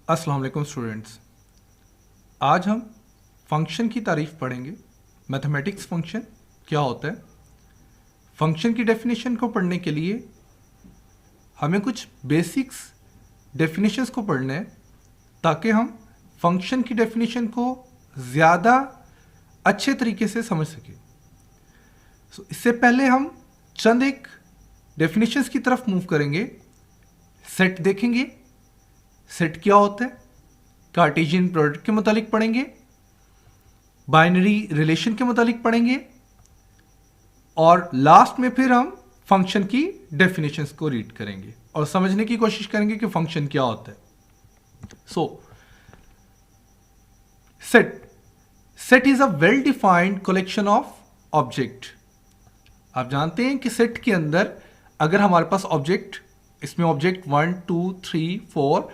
अस्सलाम वालेकुम स्टूडेंट्स। आज हम फंक्शन की तारीफ पढ़ेंगे। मैथमेटिक्स फंक्शन क्या होता है। फंक्शन की डेफिनेशन को पढ़ने के लिए हमें कुछ बेसिक्स डेफिनेशंस को पढ़ना है ताकि हम फंक्शन की डेफिनेशन को ज़्यादा अच्छे तरीके से समझ सकें। इससे पहले हम चंद एक डेफिनेशंस की तरफ मूव करेंगे। सेट देखेंगे, सेट क्या होता है, कार्टेशियन प्रोडक्ट के मुतालिक पढ़ेंगे, बाइनरी रिलेशन के मुतालिक पढ़ेंगे और लास्ट में फिर हम फंक्शन की डेफिनेशंस को रीड करेंगे और समझने की कोशिश करेंगे कि फंक्शन क्या होता है। Set is a well defined collection of object. आप जानते हैं कि सेट के अंदर अगर हमारे पास ऑब्जेक्ट, इसमें ऑब्जेक्ट 1 2 3 4,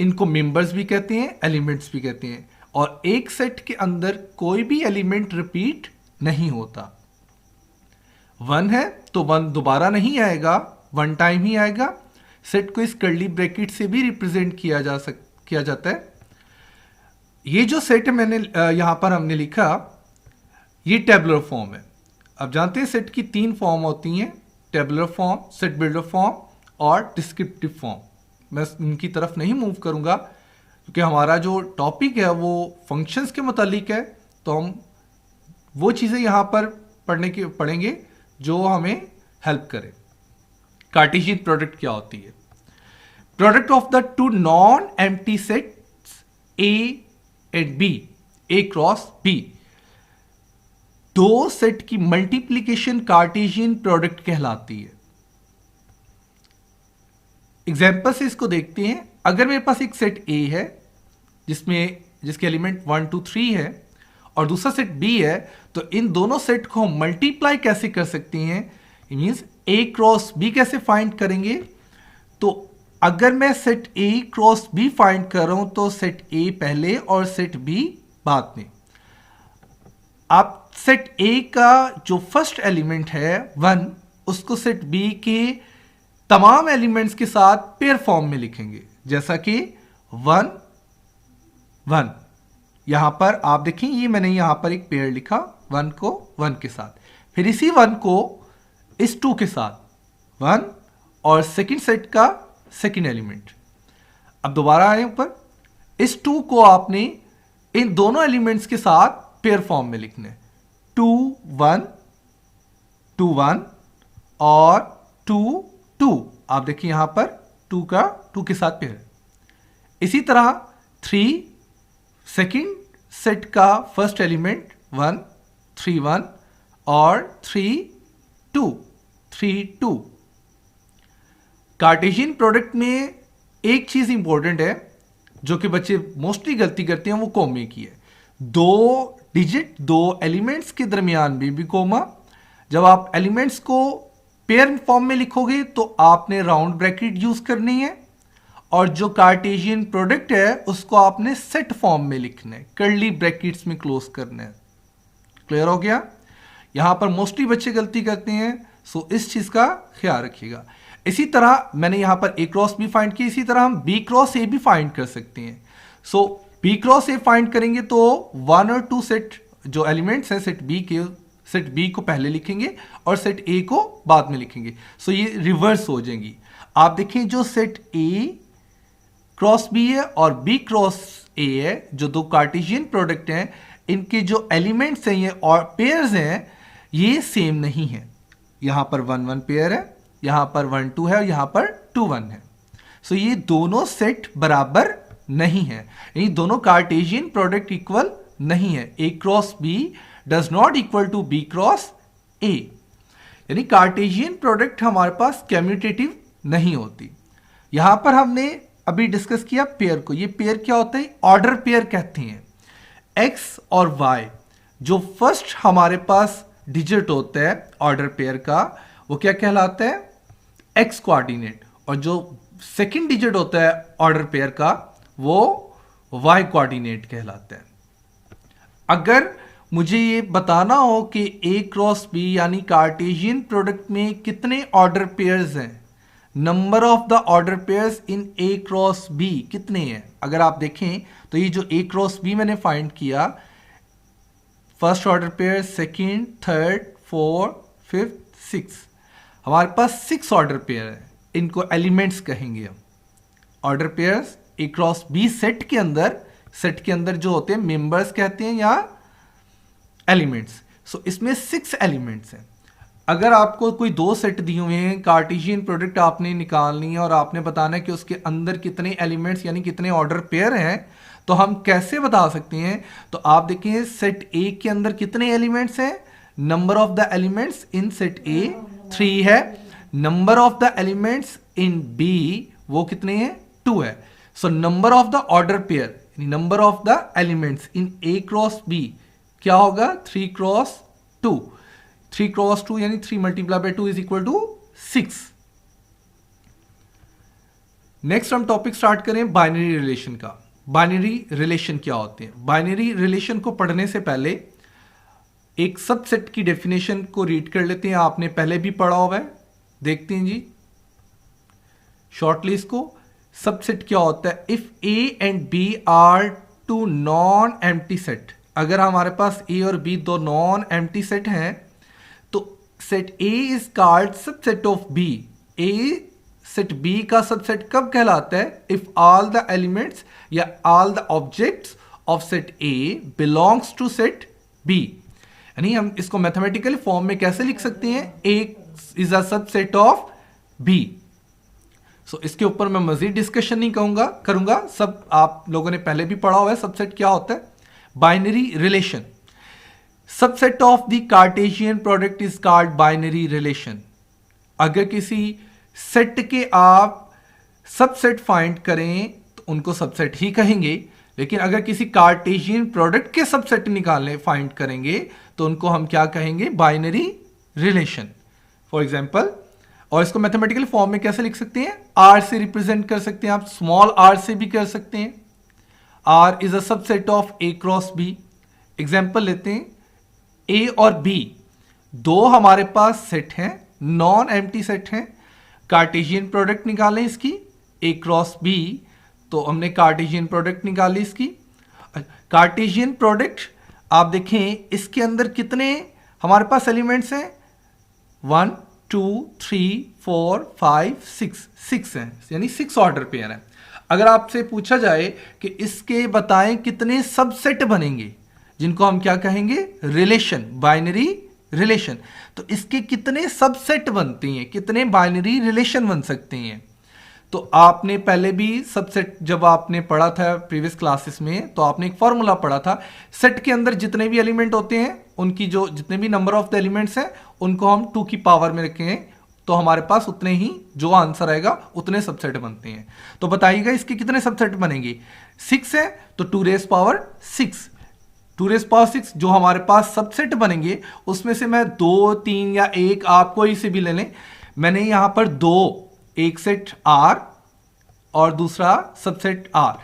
इनको मेंबर्स भी कहते हैं, एलिमेंट्स भी कहते हैं, और एक सेट के अंदर कोई भी एलिमेंट रिपीट नहीं होता। 1 है तो 1 दोबारा नहीं आएगा, 1 टाइम ही आएगा। सेट को इस कर्ली ब्रैकेट से भी रिप्रेजेंट किया जाता है। ये जो सेट मैंने यहां पर हमने लिखा, ये टेबुलर फॉर्म है। अब जानते हैं सेट की 3 फॉर्म होती हैं, tabular form, set builder form और डिस्क्रिप्टिव फॉर्म। मैं उनकी तरफ नहीं मूव करूंगा क्योंकि हमारा जो टॉपिक है वो फंक्शंस के मुतालिक है, तो हम वो चीज़ें यहाँ पर पढ़ेंगे जो हमें हेल्प करें। कार्टेशियन प्रोडक्ट क्या होती है? Product of the two non empty sets A and B, A cross B. दो सेट की मल्टीप्लीकेशन कार्टेशियन प्रोडक्ट कहलाती है। एग्जाम्पल से इसको देखते हैं। अगर मेरे पास एक सेट ए है जिसके एलिमेंट 1 2 3 है और दूसरा सेट बी है, तो इन दोनों सेट को हम मल्टीप्लाई कैसे कर सकते हैं? It means A cross B कैसे फाइंड करेंगे? तो अगर मैं set A cross B find कर रहा हूं तो सेट ए पहले और सेट बी बाद में। आप सेट ए का जो फर्स्ट एलिमेंट है 1, उसको सेट बी के तमाम एलिमेंट्स के साथ पेयर फॉर्म में लिखेंगे, जैसा कि 1 1। यहां पर आप देखें, ये मैंने यहां पर एक पेयर लिखा, 1 को 1 के साथ, फिर इसी 1 को इस 2 के साथ 1 और सेकंड सेट का सेकंड एलिमेंट। अब दोबारा आए ऊपर, इस 2 को आपने इन दोनों एलिमेंट्स के साथ पेयर फॉर्म में लिखना है, 2 1 2 1 और 2 2। आप देखिए यहां पर 2 का 2 के साथ पेयर। इसी तरह 3 सेकंड सेट का फर्स्ट एलिमेंट 1 3 1 और 3 2 3 2। कार्टेशियन प्रोडक्ट में एक चीज इंपॉर्टेंट है जो कि बच्चे मोस्टली गलती करते हैं, वो कोमे की है। 2 डिजिट 2 एलिमेंट्स के दरमियान भी कोमा। जब आप एलिमेंट्स को पेयर फॉर्म में लिखोगे तो आपने राउंड ब्रैकेट यूज करनी है, और जो कार्टेशियन प्रोडक्ट है उसको आपने सेट फॉर्म में लिखना है, कर्ली ब्रैकेट्स में क्लोज करना है। क्लियर हो गया? यहां पर मोस्टली बच्चे गलती करते हैं, सो इस चीज का ख्याल रखिएगा। इसी तरह मैंने यहां पर ए क्रॉस बी फाइंड किया, इसी तरह हम बी क्रॉस ए भी फाइंड कर सकते हैं। सो बी क्रॉस ए फाइंड करेंगे तो 1 और 2 सेट जो एलिमेंट्स हैं सेट बी के, सेट बी को पहले लिखेंगे और सेट ए को बाद में लिखेंगे। सो ये रिवर्स हो जाएंगी। आप देखें, जो सेट ए क्रॉस बी है और बी क्रॉस ए है, जो 2 कार्टेशियन प्रोडक्ट हैं, इनके जो एलिमेंट्स हैं ये और पेयर्स हैं, ये सेम नहीं है। यहां पर 1 1 पेयर है, यहां पर 1 2 है और यहां पर 2 1 है। सो ये दोनों सेट बराबर नहीं है, यानी दोनों कार्टेशियन प्रोडक्ट इक्वल नहीं है। A cross B does not equal to B cross A, यानी कार्टेशियन प्रोडक्ट हमारे पास कम्यूटेटिव नहीं होती। यहां पर हमने अभी डिस्कस किया पेयर को। ये पेयर क्या होता है? ऑर्डर पेयर कहते हैं। एक्स और वाई, जो फर्स्ट हमारे पास डिजिट होता है ऑर्डर पेयर का, वो क्या कहलाता है? एक्स कोऑर्डिनेट, और जो सेकंड डिजिट होता है ऑर्डर पेयर का, वो वाई कोऑर्डिनेट कहलाता है। अगर मुझे ये बताना हो कि ए क्रॉस बी यानी कार्टेशियन प्रोडक्ट में कितने ऑर्डर पेयर्स हैं, number of the order pairs in A cross B कितने हैं? अगर आप देखें तो ये जो ए क्रॉस बी मैंने फाइंड किया, first order pair, second, third, fourth, fifth, six, हमारे पास 6 ऑर्डर पेयर है। इनको एलिमेंट्स कहेंगे हम। ऑर्डर पेयर्स ए क्रॉस बी सेट के अंदर जो होते हैं मेंबर्स कहते हैं या एलिमेंट्स। सो इसमें 6 एलिमेंट्स हैं। अगर आपको कोई 2 सेट दिए हुए हैं, कार्टेशियन प्रोडक्ट आपने निकालनी है और आपने बताना है कि उसके अंदर कितने एलिमेंट्स यानी कितने ऑर्डर पेयर हैं, तो हम कैसे बता सकते हैं? तो आप देखिए सेट ए के अंदर कितने एलिमेंट्स हैं? Number of the elements in set A 3 है। Number of the elements in B वो कितने हैं? 2 है। So number of the order pair, number of the elements in A cross B क्या होगा? 3 क्रॉस 2। 3 क्रॉस 2 यानी 3 multiply by 2 is equal to 6। Next हम topic start करें बाइनरी रिलेशन का। बाइनरी रिलेशन क्या होते हैं? बाइनरी रिलेशन को पढ़ने से पहले एक सबसेट की डेफिनेशन को रीड कर लेते हैं। आपने पहले भी पढ़ा हुआ है, देखते हैं जी शॉर्टली इसको। सबसेट क्या होता है? If A and B are 2 non empty set, अगर हमारे पास ए और बी 2 नॉन एम्प्टी सेट हैं तो set A is called subset of B. A set B का सबसेट कब कहलाता है? इफ ऑल द एलिमेंट्स या all the objects of set A belongs to set B. यानी हम इसको मैथमेटिकल फॉर्म में कैसे लिख सकते हैं? A is a subset of B. So इसके ऊपर मैं मजीद डिस्कशन नहीं करूंगा, सब आप लोगों ने पहले भी पढ़ा हुआ है। सबसेट क्या होता है? Binary relation. Subset of the Cartesian product is called binary relation. अगर किसी सेट के आप सबसेट फाइंड करें तो उनको सबसेट ही कहेंगे, लेकिन अगर किसी कार्टेशियन प्रोडक्ट के सबसेट निकालने फाइंड करेंगे तो उनको हम क्या कहेंगे? Binary relation. फॉर एग्जाम्पल, और इसको मैथमेटिकल फॉर्म में कैसे लिख सकते हैं? आर से रिप्रेजेंट कर सकते हैं आप, स्मॉल आर से भी कर सकते हैं। R is a subset of A cross B. Example लेते हैं, ए और बी 2 हमारे पास सेट हैं, नॉन एम्प्टी सेट हैं। कार्टेशियन प्रोडक्ट निकालें इसकी, ए क्रॉस बी, तो हमने कार्टेशियन प्रोडक्ट निकाली इसकी। कार्टेशियन प्रोडक्ट आप देखें इसके अंदर कितने हमारे पास एलिमेंट्स हैं? 1 2 3 4 5 6 हैं, यानी 6 ऑर्डर पेयर हैं। अगर आपसे पूछा जाए कि इसके बताएं कितने सबसेट बनेंगे, जिनको हम क्या कहेंगे? रिलेशन, बाइनरी रिलेशन, तो इसके कितने सबसेट बनते हैं, कितने बाइनरी रिलेशन बन सकते हैं? तो आपने पहले भी सबसेट जब आपने पढ़ा था प्रीवियस क्लासेस में, तो आपने एक फॉर्मूला पढ़ा था। सेट के अंदर जितने भी एलिमेंट होते हैं उनकी जो जितने भी नंबर ऑफ द एलिमेंट्स हैं उनको हम 2 की पावर में रखेंगे तो हमारे पास उतने ही जो आंसर आएगा उतने सबसेट बनते हैं। तो बताइएगा इसके कितने सबसेट बनेंगे? 6 है तो 2 रेज़ पावर 6, 2 रेज़ पावर 6 जो हमारे पास सबसेट बनेंगे उसमें से मैं 2 3 या 1 आप कोई से भी ले लें। मैंने यहां पर 2, एक सेट R और दूसरा सबसेट R,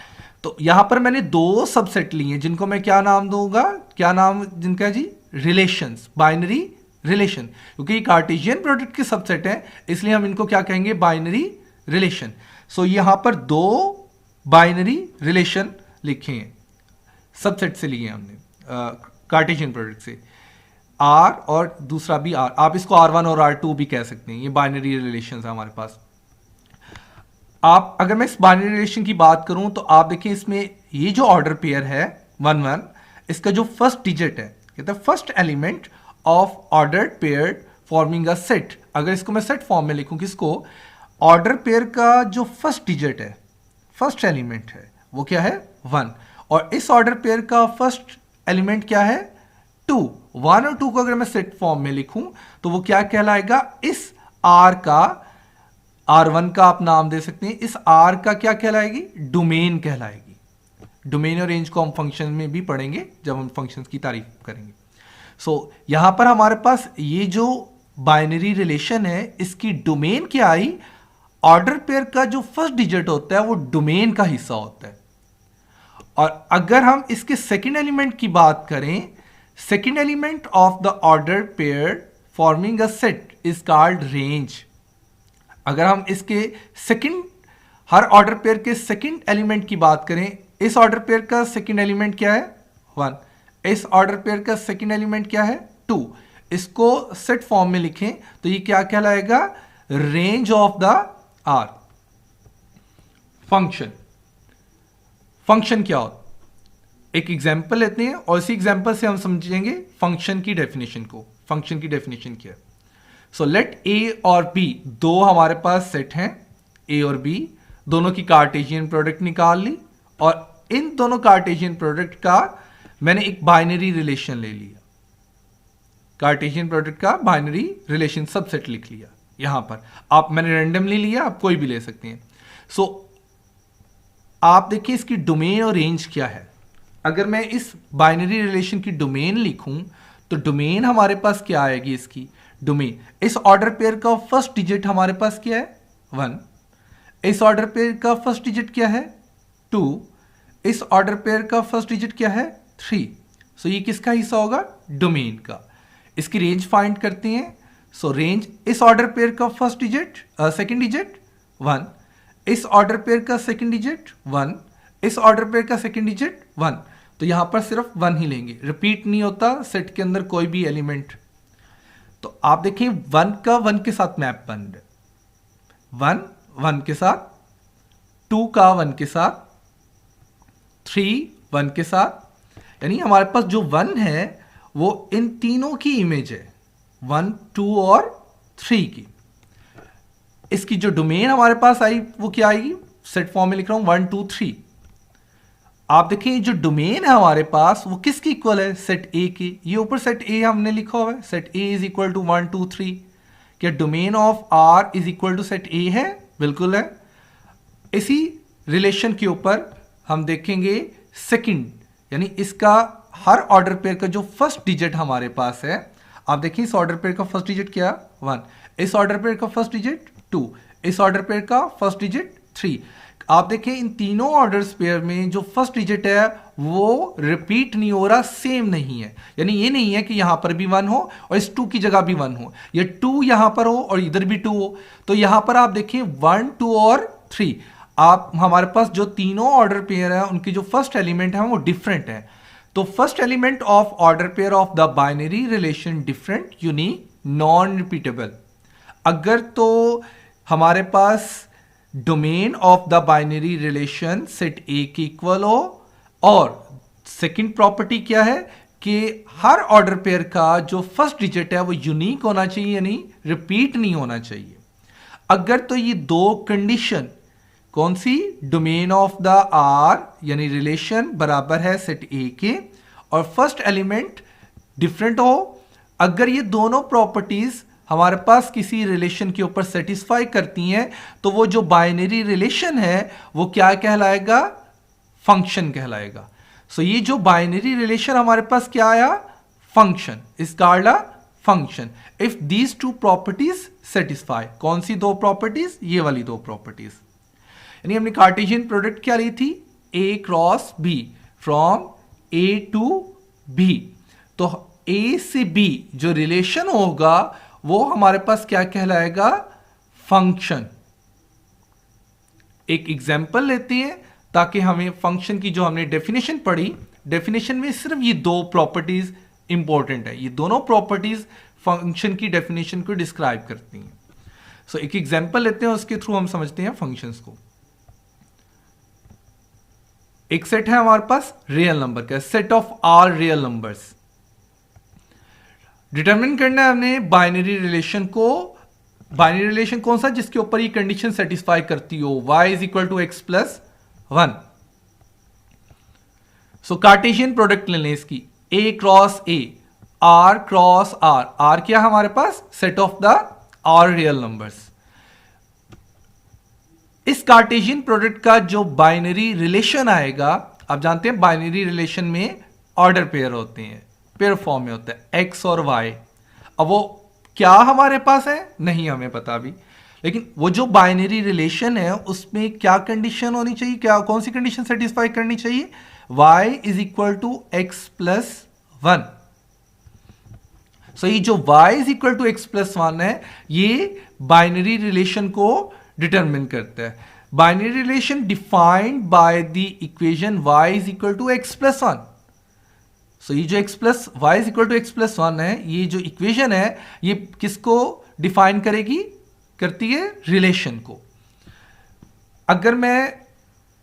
तो यहां पर मैंने 2 सबसेट लिए जिनको मैं क्या नाम दूंगा? क्या नाम जिनका जी? रिलेशंस, बाइनरी रिलेशन, क्योंकि कार्टेशियन प्रोडक्ट के सबसेट है इसलिए हम इनको क्या कहेंगे? Binary relation. सो यहां पर 2 बाइनरी रिलेशन लिखे हैं, सबसेट से लिए हमने कार्टेशियन प्रोडक्ट से, R और दूसरा भी R, आप इसको R1 और R2 भी कह सकते हैं। ये बाइनरी रिलेशन है हमारे पास। आप अगर मैं इस बाइनरी रिलेशन की बात करूं तो आप देखिए इसमें ये जो ऑर्डर पेयर है 1 1, इसका जो फर्स्ट डिजिट है कहते हैं first element of order pair forming a set. अगर इसको मैं सेट फॉर्म में लिखूं, किसको? ऑर्डर पेयर का जो फर्स्ट डिजिट है, फर्स्ट एलिमेंट है, वो क्या है? 1, और इस ऑर्डर पेयर का फर्स्ट एलिमेंट क्या है? 2। 1 और 2 को अगर मैं सेट फॉर्म में लिखूं तो वो क्या कहलाएगा? इस R का, R1 का आप नाम दे सकते हैं, इस R का क्या कहलाएगी? डोमेन कहलाएगी। डोमेन और रेंज को हम फंक्शन में भी पढ़ेंगे जब हम फंक्शंस की तारीफ करेंगे। सो यहां पर हमारे पास ये जो बाइनरी रिलेशन है इसकी डोमेन क्या आई? ऑर्डर पेयर का जो फर्स्ट डिजिट होता है वो डोमेन का हिस्सा होता है। और अगर हम इसके सेकेंड एलिमेंट की बात करें, second element of the order pair forming a set is called range. अगर हम इसके सेकंड, हर ऑर्डर पेयर के सेकंड एलिमेंट की बात करें, इस ऑर्डर पेयर का सेकंड एलिमेंट क्या है 1, इस ऑर्डर पेयर का सेकंड एलिमेंट क्या है 2, इसको सेट फॉर्म में लिखें तो ये क्या कहलाएगा, range of the R. Function, function क्या होता, एक एग्जांपल लेते हैं और इसी एग्जांपल से हम समझेंगे फंक्शन की डेफिनेशन को। फंक्शन की डेफिनेशन क्या है, सो लेट ए और बी, दो हमारे पास सेट हैं ए और बी, दोनों की कार्टेशियन प्रोडक्ट निकाल ली और इन दोनों कार्टेशियन प्रोडक्ट का मैंने एक बाइनरी रिलेशन ले लिया, कार्टेशियन प्रोडक्ट का बाइनरी रिलेशन सबसेट लिख लिया। यहां पर आप, मैंने रैंडमली लिया, आप कोई भी ले सकते हैं। सो आप देखिए इसकी डोमेन और रेंज क्या है। अगर मैं इस बाइनरी रिलेशन की डोमेन लिखूं तो डोमेन हमारे पास क्या आएगी, इसकी डोमेन, इस ऑर्डर पेयर का फर्स्ट डिजिट हमारे पास क्या है 1, इस ऑर्डर पेयर का फर्स्ट डिजिट क्या है 2, इस ऑर्डर पेयर का फर्स्ट डिजिट क्या है 3। सो ये किसका हिस्सा होगा, डोमेन का। इसकी रेंज फाइंड करते हैं। सो रेंज, इस ऑर्डर पेयर का फर्स्ट डिजिट, सेकंड डिजिट 1, इस ऑर्डर पेयर का सेकंड डिजिट 1, इस ऑर्डर पेयर का सेकंड डिजिट 1। तो यहां पर सिर्फ 1 ही लेंगे, रिपीट नहीं होता सेट के अंदर कोई भी एलिमेंट। तो आप देखें 1 का 1 के साथ मैप बन रहा है, 1 1 के साथ, 2 का 1 के साथ, 3 1 के साथ, यानी हमारे पास जो 1 है वो इन तीनों की इमेज है, 1 2 और 3 की। इसकी जो डोमेन हमारे पास आई वो क्या आएगी, सेट फॉर्म में लिख रहा हूं 1 2 3। आप देखें जो डोमेन है हमारे पास वो किसकी इक्वल है, सेट ए की। ये ऊपर सेट ए हमने लिखा हुआ है, set A is equal to 1 2 3। क्या domain of R is equal to set A है, बिल्कुल है। इसी रिलेशन के ऊपर हम देखेंगे सेकंड, यानी इसका हर ऑर्डर पेयर का जो फर्स्ट डिजिट हमारे पास है, आप देखिए इस ऑर्डर पेयर का फर्स्ट डिजिट क्या 1, इस ऑर्डर पेयर का फर्स्ट डिजिट 2, इस ऑर्डर पेयर का फर्स्ट डिजिट 3। आप देखें इन तीनों ऑर्डर्स पेयर में जो फर्स्ट डिजिट है वो रिपीट नहीं हो रहा, सेम नहीं है। यानी ये नहीं है कि यहां पर भी 1 हो और इस 2 की जगह भी 1 हो, या 2 यहां पर हो और इधर भी 2 हो। तो यहां पर आप देखिए 1 2 और 3, आप हमारे पास जो तीनों ऑर्डर पेयर है उनकी जो फर्स्ट एलिमेंट है वो डिफरेंट है। तो first element of order pair of the binary relation different, unique, non repeatable. अगर तो हमारे पास domain of the binary relation set A के इक्वल हो, और सेकंड प्रॉपर्टी क्या है कि हर ऑर्डर पेयर का जो फर्स्ट डिजिट है वो यूनिक होना चाहिए, यानी रिपीट नहीं होना चाहिए। अगर तो ये दो कंडीशन, कौन सी, डोमेन ऑफ द आर यानी रिलेशन बराबर है सेट ए के और फर्स्ट एलिमेंट डिफरेंट हो, अगर ये दोनों प्रॉपर्टीज हमारे पास किसी रिलेशन के ऊपर सेटिस्फाई करती हैं तो वो जो बाइनरी रिलेशन है वो क्या कहलाएगा, फंक्शन कहलाएगा। सो ये जो बाइनरी रिलेशन हमारे पास क्या आया, function, is called a function if these two properties satisfy. कौन सी दो प्रॉपर्टीज, ये वाली दो प्रॉपर्टीज। यानी हमने कार्टेशियन प्रोडक्ट क्या ली थी, A cross B, from A to B. तो ए से बी जो रिलेशन होगा वो हमारे पास क्या कहलाएगा, फंक्शन। एक एग्जांपल लेते हैं ताकि हमें फंक्शन की जो हमने डेफिनेशन पढ़ी, डेफिनेशन में सिर्फ ये दो प्रॉपर्टीज इंपॉर्टेंट है, ये दोनों प्रॉपर्टीज फंक्शन की डेफिनेशन को डिस्क्राइब करती हैं। सो एक एग्जांपल लेते हैं, उसके थ्रू हम समझते हैं फंक्शंस को। एक सेट है हमारे पास रियल नंबर का, set of R real numbers. Determine करना है हमने बाइनरी रिलेशन को। बाइनरी रिलेशन कौन सा, जिसके ऊपर ये कंडीशन सेटिस्फाई करती हो, y is equal to x plus 1। So Cartesian product ले लें इसकी, a cross a, r cross r। r क्या हमारे पास, set of the r real numbers. इस कार्टेशियन प्रोडक्ट का जो बाइनरी रिलेशन आएगा, आप जानते हैं बाइनरी रिलेशन में ऑर्डर पेयर होते हैं, पेयर फॉर्म में होता है x और y। अब वो क्या हमारे पास है नहीं हमें पता अभी, लेकिन वो जो बाइनरी रिलेशन है उसमें क्या कंडीशन होनी चाहिए, क्या कौन सी कंडीशन सेटिस्फाई करनी चाहिए, y is equal to x plus 1। सो ये जो y is equal to x plus one है, ये बाइनरी रिलेशन को डिटरमिन करता है। Binary relation defined by the equation y is equal to x plus one. So ये जो y is equal to x plus one है, ये जो इक्वेशन है, ये किसको डिफाइन करेगी? करती है रिलेशन को। अगर मैं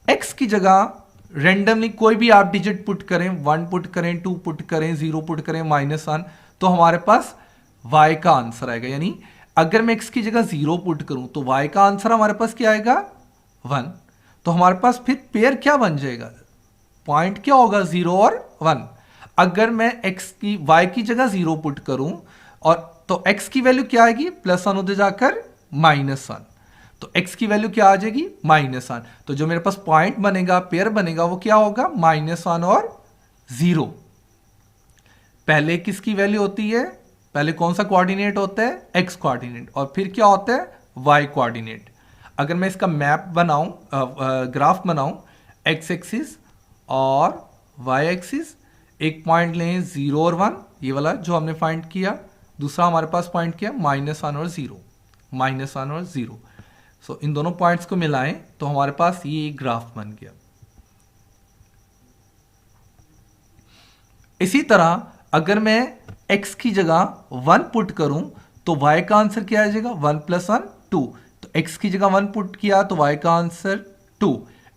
x की जगह रेंडमली कोई भी आप डिजिट पुट करें, 1 पुट करें, 2 पुट करें, 0 पुट करें, -1, तो हमारे पास y का आंसर आएगा। यानी अगर मैं x की जगह 0 पुट करूं तो y का आंसर हमारे पास क्या आएगा? 1। तो हमारे पास फिर पेयर क्या बन जाएगा? पॉइंट क्या होगा? 0 और 1। अगर मैं y की जगह 0 पुट करूं और तो x की वैल्यू क्या आएगी? +1 उधर जाकर -1, तो x की वैल्यू क्या आ जाएगी? -1। तो जो मेरे पास पॉइंट बनेगा, पेयर बनेगा, वो क्या होगा? -1 और 0। पहले किसकी वैल्यू होती है? पहले कौन सा कोऑर्डिनेट होता है? x कोऑर्डिनेट, और फिर क्या होता है? y coordinate. अगर मैं इसका मैप बनाऊं, ग्राफ बनाऊं, x एक्सिस और y एक्सिस, एक पॉइंट लें 0 और 1, ये वाला जो हमने फाइंड किया। दूसरा हमारे पास पॉइंट क्या? -1 और 0, -1 और 0। सो इन दोनों पॉइंट्स को मिलाएं तो हमारे पास ये एक ग्राफ बन गया। इसी तरह अगर मैं x की जगह 1 पुट करूं तो y का आंसर क्या आ जाएगा? 1 + 1 2। तो x की जगह 1 पुट किया तो y का आंसर 2,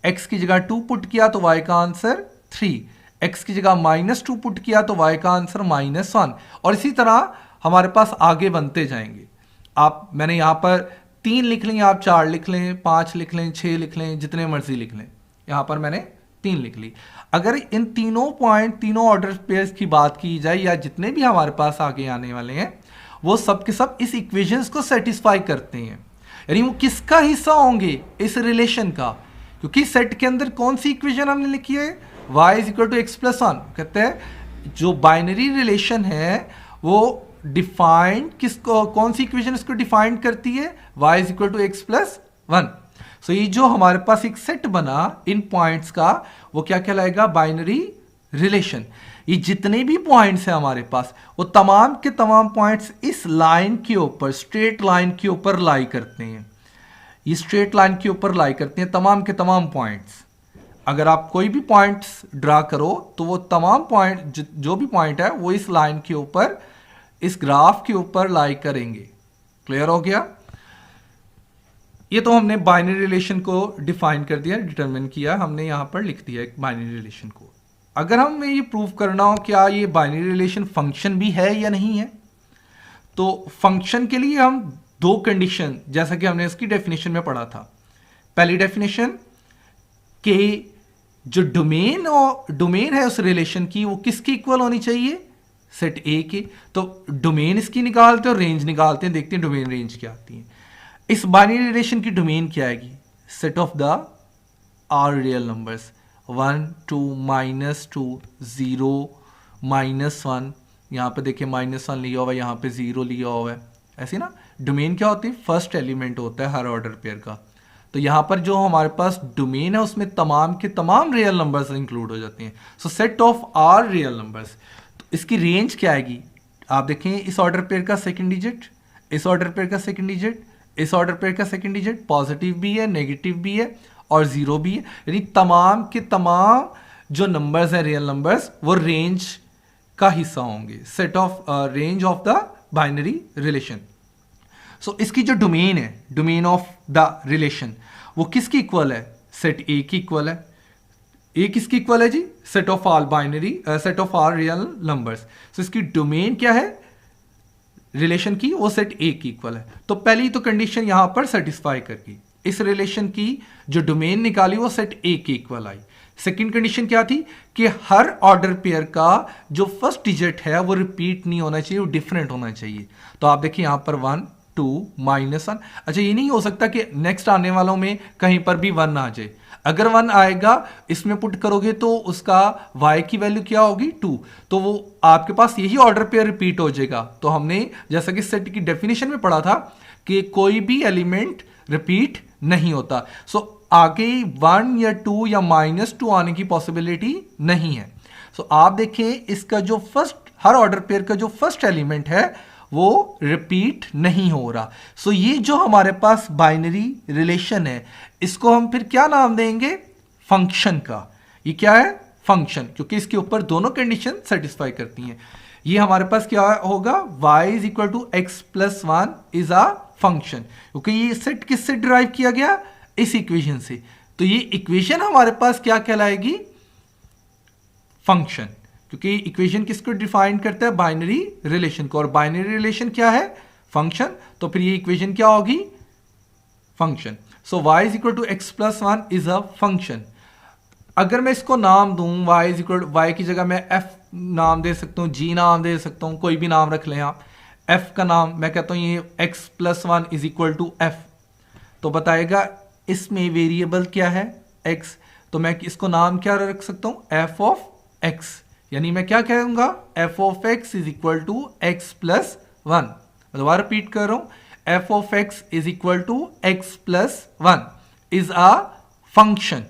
x की जगह 2 पुट किया तो y का आंसर 3, x की जगह -2 पुट किया तो y का आंसर -1। और इसी तरह हमारे पास आगे बनते जाएंगे। मैंने यहां पर 3 लिख लें, आप 4 लिख लें, 5 लिख लें, 6 लिख लें, जितने मर्जी लिख लें। यहां पर मैंने 3 लिख ली। अगर इन तीनों पॉइंट, तीनों ऑर्डर पेयर्स की बात की जाए, या जितने भी हमारे पास आगे आने वाले हैं, वो सब के सब इस इक्वेशंस को सेटिस्फाई करते हैं। यानी वो किसका हिस्सा होंगे? इस रिलेशन का। क्योंकि सेट के अंदर कौन सी इक्वेशन हमने लिखी है? y is equal to x plus 1। कहते हैं जो बाइनरी रिलेशन है वो डिफाइंड किसको, कौन सी इक्वेशन इसको डिफाइंड करती है? y is equal to x plus 1। सो ये जो हमारे पास एक सेट बना इन पॉइंट्स का, वो क्या कहलाएगा? Binary relation. ये जितने भी पॉइंट्स हैं हमारे पास, वो तमाम के तमाम पॉइंट्स इस लाइन के ऊपर, स्ट्रेट लाइन के ऊपर लाई करते हैं। ये स्ट्रेट लाइन के ऊपर लाई करते हैं तमाम के तमाम पॉइंट्स। अगर आप कोई भी पॉइंट्स ड्रा करो तो वो तमाम पॉइंट, जो भी पॉइंट है, वो इस लाइन के ऊपर, इस ग्राफ के ऊपर लाई करेंगे। क्लियर हो गया? ये तो हमने बाइनरी रिलेशन को डिफाइन कर दिया, डिटरमिन किया, हमने यहां पर लिख दिया एक बाइनरी रिलेशन को। अगर हमें ये प्रूव करना हो क्या ये बाइनरी रिलेशन फंक्शन भी है या नहीं है, तो फंक्शन के लिए हम 2 कंडीशन, जैसा कि हमने इसकी डेफिनेशन में पढ़ा था। पहली डेफिनेशन कि जो डोमेन है उस रिलेशन की, वो किसकी इक्वल होनी चाहिए? सेट ए के। तो डोमेन इसकी निकालते हैं और रेंज निकालते हैं, देखते हैं डोमेन रेंज क्या आती है। इस बाइनरी रिलेशन की डोमेन क्या आएगी? Set of the R real numbers, 1 2 -2 0 -1। यहाँ पे देखिए -1 लिया हुआ है, यहाँ पे 0 लिया हुआ है। ऐसे ना डोमेन क्या होती है? फर्स्ट एलिमेंट होता है हर ऑर्डर पेयर का। तो यहाँ पर जो हमारे पास डोमेन है उसमें तमाम के तमाम रियल नंबर्स इंक्लूड हो जाते हैं। So set of R real numbers, तो इसकी रेंज क्या आएगी? आप देखें इस ऑर्डर पेयर का सेकंड डिजिट, इस ऑर्डर पेयर का सेकंड डिजिट, इस ऑर्डर पेयर का सेकंड डिजिट पॉजिटिव भी है, नेगेटिव भी है और 0 भी है। यानी तमाम के तमाम जो नंबर्स हैं रियल नंबर्स, वो रेंज का हिस्सा होंगे, set of range of the binary relation. So इसकी जो डोमेन है, डोमेन ऑफ द रिलेशन, वो किसकी इक्वल है? सेट ए की इक्वल है। ए किसकी इक्वल है जी? Set of all binary, set of all real numbers. So इसकी डोमेन क्या है रिलेशन की? वो सेट ए की इक्वल है। तो पहली तो कंडीशन यहां पर सेटिस्फाई करगी। इस रिलेशन की जो डोमेन निकाली वो सेट ए की इक्वल आई। सेकंड कंडीशन क्या थी? कि हर ऑर्डर पेयर का जो फर्स्ट डिजिट है वो रिपीट नहीं होना चाहिए, वो डिफरेंट होना चाहिए। तो आप देखिए यहां पर 1 2 -1। अच्छा, ये नहीं हो सकता कि नेक्स्ट आने वालों में कहीं पर भी 1 आ जाए। अगर 1 आएगा इसमें पुट करोगे तो उसका y की वैल्यू क्या होगी? 2। तो वो आपके पास यही ऑर्डर पेयर रिपीट हो जाएगा। तो हमने जैसा कि सेट की डेफिनेशन में पढ़ा था कि कोई भी एलिमेंट रिपीट नहीं होता। सो आगे 1 या 2 या -2 आने की पॉसिबिलिटी नहीं है। सो आप देखें इसका जो फर्स्ट हर ऑर्डर पेयर का जो फर्स्ट एलिमेंट है वो रिपीट नहीं हो रहा। सो ये जो हमारे पास बाइनरी रिलेशन है, इसको हम फिर क्या नाम देंगे? फंक्शन का। ये क्या है? फंक्शन, क्योंकि इसके ऊपर दोनों कंडीशन सेटिस्फाई करती हैं। ये हमारे पास क्या होगा? y is equal to x plus one is a function, क्योंकि ये सेट किससे डिराइव किया गया? इस इक्वेशन से। तो ये इक्वेशन हमारे पास क्या कहलाएगी? फंक्शन, क्योंकि इक्वेशन किसको डिफाइन करता है? बाइनरी रिलेशन को, और बाइनरी रिलेशन क्या है? फंक्शन। तो फिर ये इक्वेशन क्या होगी? Function. So y is equal to x plus one is a function. अगर मैं इसको नाम दूं, y is equal to, y की जगह मैं f नाम दे सकता हूं, g नाम दे सकता हूं, कोई भी नाम रख लें आप। f का नाम मैं कहता हूं ये x plus one is equal to f, तो बताएगा इसमें वेरिएबल क्या है? x। तो मैं इसको नाम क्या रख सकता हूं? f of x। यानी मैं क्या कहूंगा? f of x is equal to x plus one. दोबारा रिपीट कर रहा हूं, f of x is equal to x plus one is a function.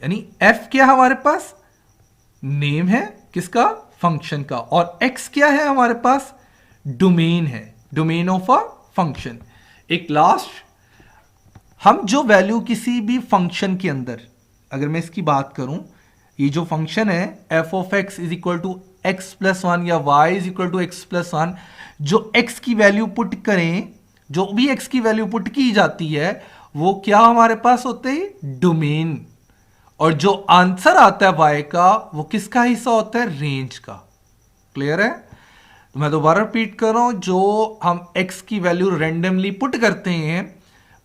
यानी f क्या हमारे पास? नेम है किसका? फंक्शन का। और x क्या है हमारे पास? डोमेन है, डोमेन ऑफ अ फंक्शन। एक लास्ट, हम जो वैल्यू किसी भी फंक्शन के अंदर, अगर मैं इसकी बात करूं, ये जो फंक्शन है f of x is equal to x plus one या y is equal to x plus one, जो x की वैल्यू पुट करें, जो भी x की वैल्यू पुट की जाती है वो क्या हमारे पास होते हैं? डोमेन। और जो आंसर आता है y का, वो किसका हिस्सा होता है? रेंज का। क्लियर है? तो मैं दोबारा रिपीट कर रहा हूं, जो हम x की वैल्यू रेंडमली पुट करते हैं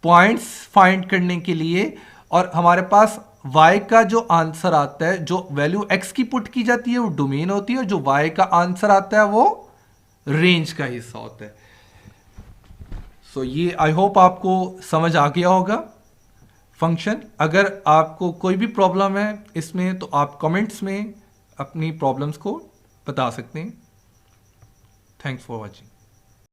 पॉइंट्स फाइंड करने के लिए, और हमारे पास y का जो आंसर आता है, जो वैल्यू x की पुट की जाती है वो डोमेन होती है, और जो y का आंसर आता है वो रेंज का हिस्सा होता है। सो ये आई होप आपको समझ आ गया होगा फंक्शन। अगर आपको कोई भी प्रॉब्लम है इसमें तो आप कमेंट्स में अपनी प्रॉब्लम्स को बता सकते हैं। Thanks for watching.